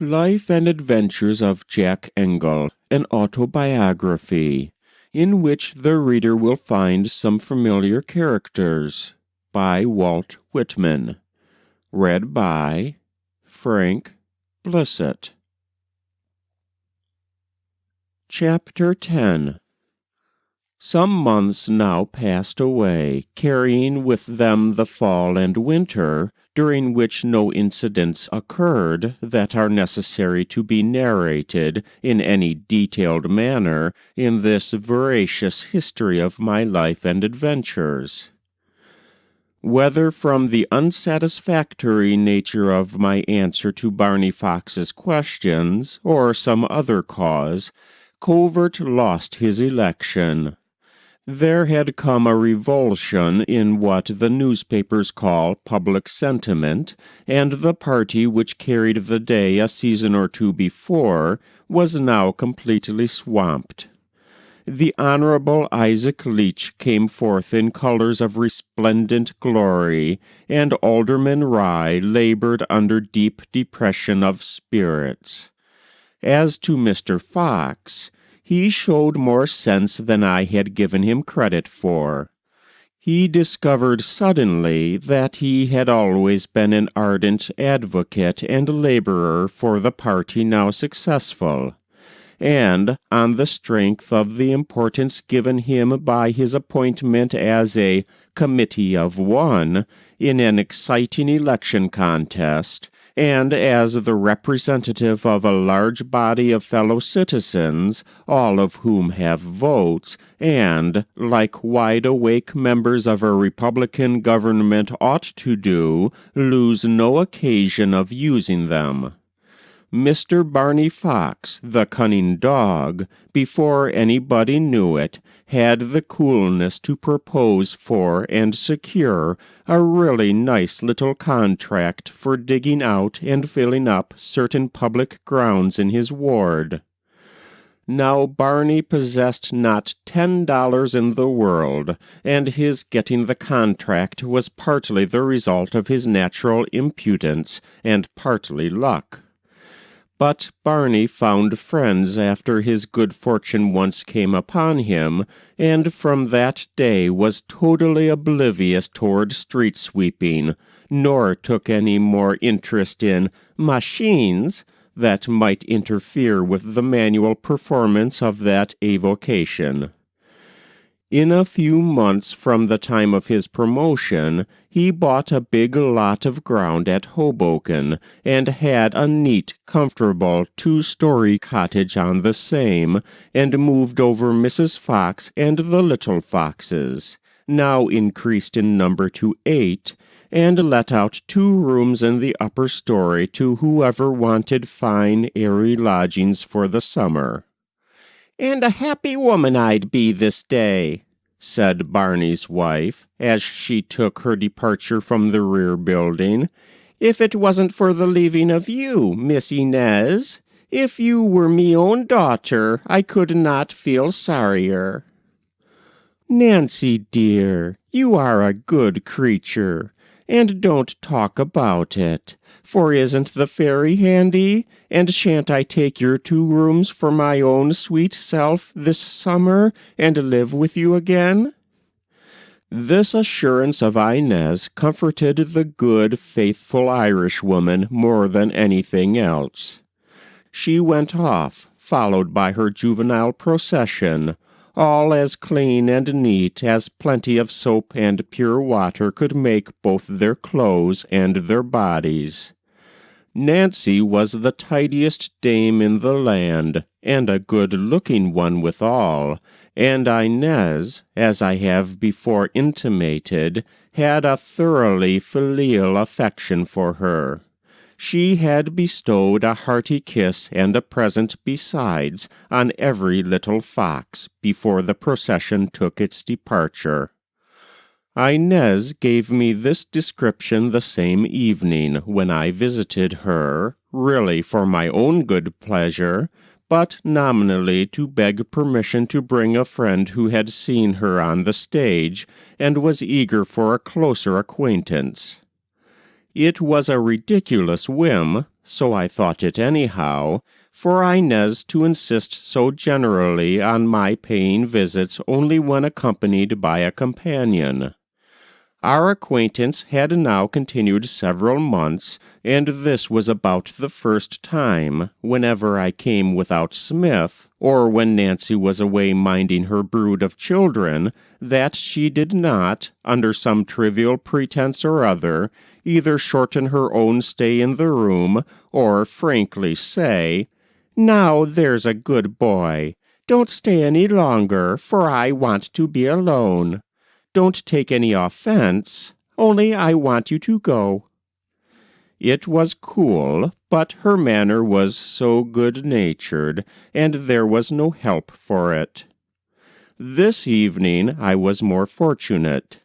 Life and Adventures of Jack Engle, an Auto-Biography, in which the reader will find some familiar characters, by Walt Whitman. Read by Frank Blissett. Chapter 10. Some months now passed away, carrying with them the fall and winter, during which no incidents occurred that are necessary to be narrated in any detailed manner in this veracious history of my life and adventures. Whether from the unsatisfactory nature of my answer to Barney Fox's questions, or some other cause, Covert lost his election. There had come a revulsion in what the newspapers call public sentiment, and the party which carried the day a season or two before was now completely swamped. The Honorable Isaac Leach came forth in colors of resplendent glory, and Alderman Rye labored under deep depression of spirits. As to Mr. Fox, he showed more sense than I had given him credit for. He discovered suddenly that he had always been an ardent advocate and laborer for the party now successful, and, on the strength of the importance given him by his appointment as a committee of one in an exciting election contest, and as the representative of a large body of fellow citizens, all of whom have votes, and, like wide-awake members of a Republican government ought to do, lose no occasion of using them. Mr. Barney Fox, the cunning dog, before anybody knew it, had the coolness to propose for and secure a really nice little contract for digging out and filling up certain public grounds in his ward. Now Barney possessed not $10 in the world, and his getting the contract was partly the result of his natural impudence and partly luck. But Barney found friends after his good fortune once came upon him, and from that day was totally oblivious toward street sweeping, nor took any more interest in machines that might interfere with the manual performance of that avocation. In a few months from the time of his promotion, he bought a big lot of ground at Hoboken, and had a neat, comfortable, two-story cottage on the same, and moved over Mrs. Fox and the little Foxes, now increased in number to 8, and let out 2 rooms in the upper story to whoever wanted fine, airy lodgings for the summer. "And a happy woman I'd be this day," said Barney's wife, as she took her departure from the rear building, "if it wasn't for the leaving of you, Miss Inez. If you were me own daughter, I could not feel sorrier." "Nancy, dear, you are a good creature. And don't talk about it, for isn't the ferry handy, and shan't I take your 2 rooms for my own sweet self this summer, and live with you again?" This assurance of Inez comforted the good, faithful Irishwoman more than anything else. She went off, followed by her juvenile procession, all as clean and neat as plenty of soap and pure water could make both their clothes and their bodies. Nancy was the tidiest dame in the land, and a good-looking one withal, and Inez, as I have before intimated, had a thoroughly filial affection for her. She had bestowed a hearty kiss and a present besides on every little fox before the procession took its departure. Inez gave me this description the same evening when I visited her, really for my own good pleasure, but nominally to beg permission to bring a friend who had seen her on the stage and was eager for a closer acquaintance. It was a ridiculous whim, so I thought it anyhow, for Inez to insist so generally on my paying visits only when accompanied by a companion. Our acquaintance had now continued several months, and this was about the first time, whenever I came without Smith, or when Nancy was away minding her brood of children, that she did not, under some trivial pretense or other, either shorten her own stay in the room, or frankly say, "Now there's a good boy. Don't stay any longer, for I want to be alone. Don't take any offense, only I want you to go." It was cool, but her manner was so good-natured, and there was no help for it. This evening I was more fortunate.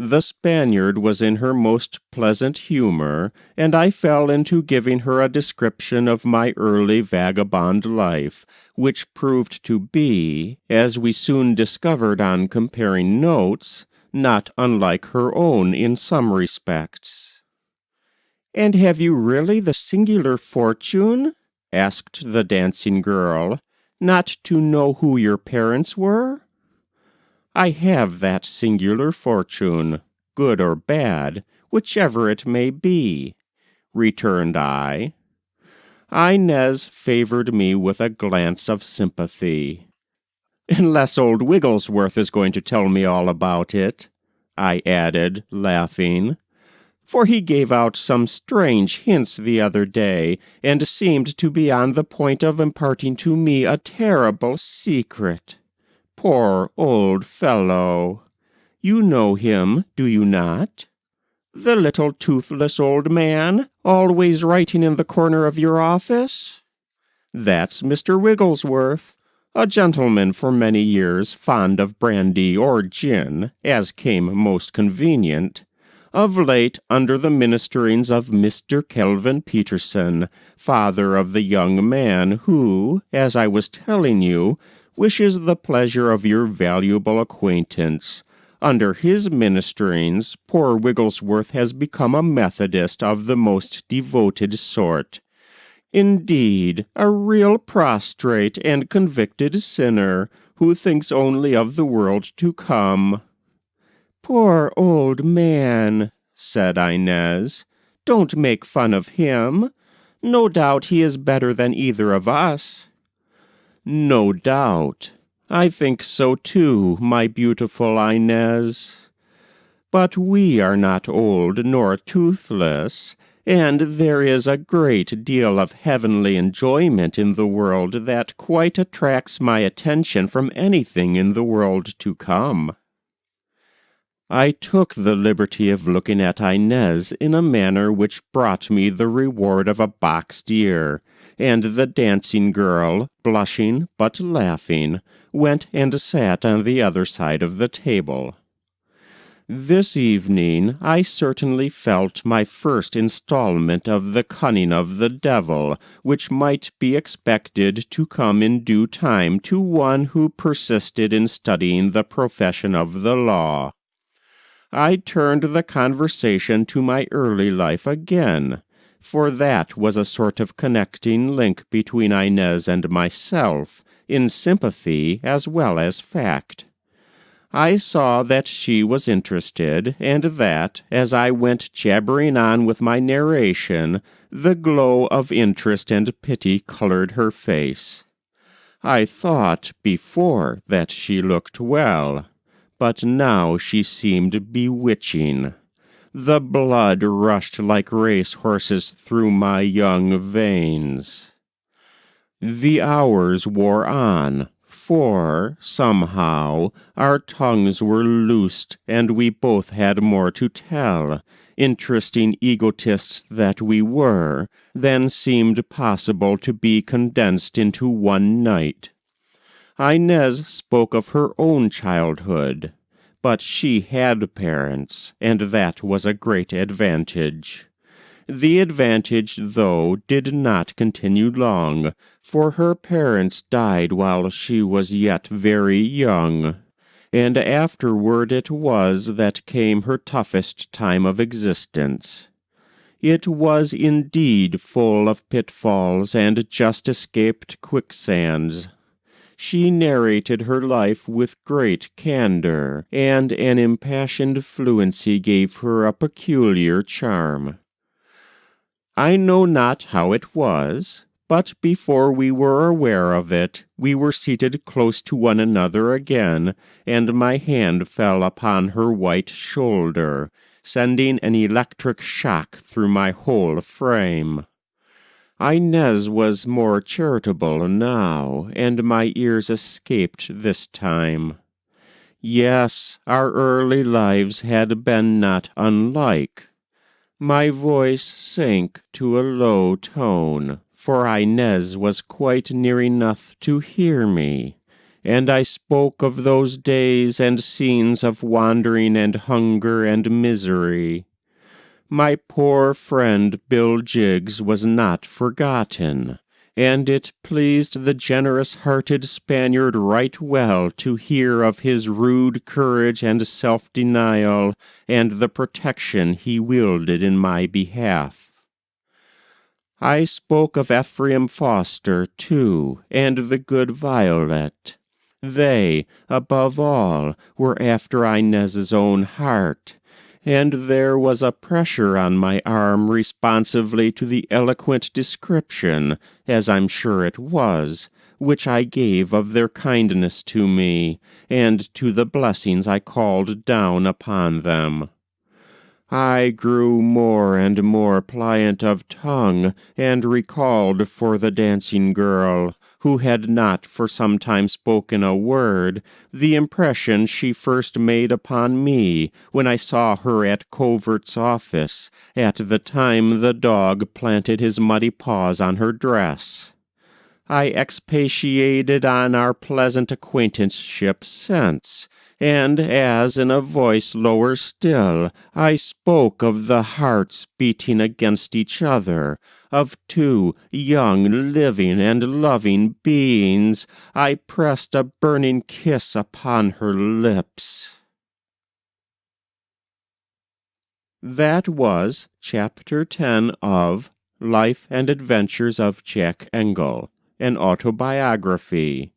The Spaniard was in her most pleasant humor, and I fell into giving her a description of my early vagabond life, which proved to be, as we soon discovered on comparing notes, not unlike her own in some respects. "And have you really the singular fortune," asked the dancing girl, "not to know who your parents were?" "I have that singular fortune, good or bad, whichever it may be," returned I. Inez favored me with a glance of sympathy. "Unless old Wigglesworth is going to tell me all about it," I added, laughing, "for he gave out some strange hints the other day, and seemed to be on the point of imparting to me a terrible secret. Poor old fellow! You know him, do you not? The little toothless old man, always writing in the corner of your office? That's Mr. Wigglesworth, a gentleman for many years fond of brandy or gin, as came most convenient. Of late under the ministerings of Mr. Kelvin Peterson, father of the young man who, as I was telling you, wishes the pleasure of your valuable acquaintance. Under his ministerings, poor Wigglesworth has become a Methodist of the most devoted sort. Indeed, a real prostrate and convicted sinner, who thinks only of the world to come." "Poor old man," said Inez. "Don't make fun of him. No doubt he is better than either of us." "No doubt. I think so too, my beautiful Inez. But we are not old nor toothless, and there is a great deal of heavenly enjoyment in the world that quite attracts my attention from anything in the world to come." I took the liberty of looking at Inez in a manner which brought me the reward of a boxed ear, and the dancing girl, blushing but laughing, went and sat on the other side of the table. This evening I certainly felt my first installment of the cunning of the devil, which might be expected to come in due time to one who persisted in studying the profession of the law. I turned the conversation to my early life again, for that was a sort of connecting link between Inez and myself, in sympathy as well as fact. I saw that she was interested, and that, as I went jabbering on with my narration, the glow of interest and pity colored her face. I thought before that she looked well, but now she seemed bewitching. The blood rushed like race-horses through my young veins. The hours wore on, for, somehow, our tongues were loosed, and we both had more to tell, interesting egotists that we were, than seemed possible to be condensed into one night. Inez spoke of her own childhood, but she had parents, and that was a great advantage. The advantage, though, did not continue long, for her parents died while she was yet very young, and afterward it was that came her toughest time of existence. It was indeed full of pitfalls and just-escaped quicksands. She narrated her life with great candor, and an impassioned fluency gave her a peculiar charm. I know not how it was, but before we were aware of it, we were seated close to one another again, and my hand fell upon her white shoulder, sending an electric shock through my whole frame. Inez was more charitable now, and my ears escaped this time. Yes, our early lives had been not unlike. My voice sank to a low tone, for Inez was quite near enough to hear me, and I spoke of those days and scenes of wandering and hunger and misery. My poor friend Bill Jiggs was not forgotten, and it pleased the generous-hearted Spaniard right well to hear of his rude courage and self-denial, and the protection he wielded in my behalf. I spoke of Ephraim Foster, too, and the good Violet. They, above all, were after Inez's own heart, and there was a pressure on my arm responsively to the eloquent description, as I'm sure it was, which I gave of their kindness to me, and to the blessings I called down upon them. I grew more and more pliant of tongue, and recalled for the dancing girl, who had not for some time spoken a word, the impression she first made upon me when I saw her at Covert's office, at the time the dog planted his muddy paws on her dress. I expatiated on our pleasant acquaintanceship since, and as in a voice lower still, I spoke of the hearts beating against each other, of two young, living, and loving beings, I pressed a burning kiss upon her lips. That was Chapter 10 of Life and Adventures of Jack Engle, an autobiography,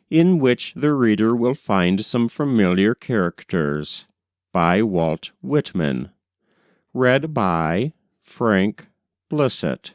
in which the reader will find some familiar characters, by Walt Whitman. Read by Frank Blissett.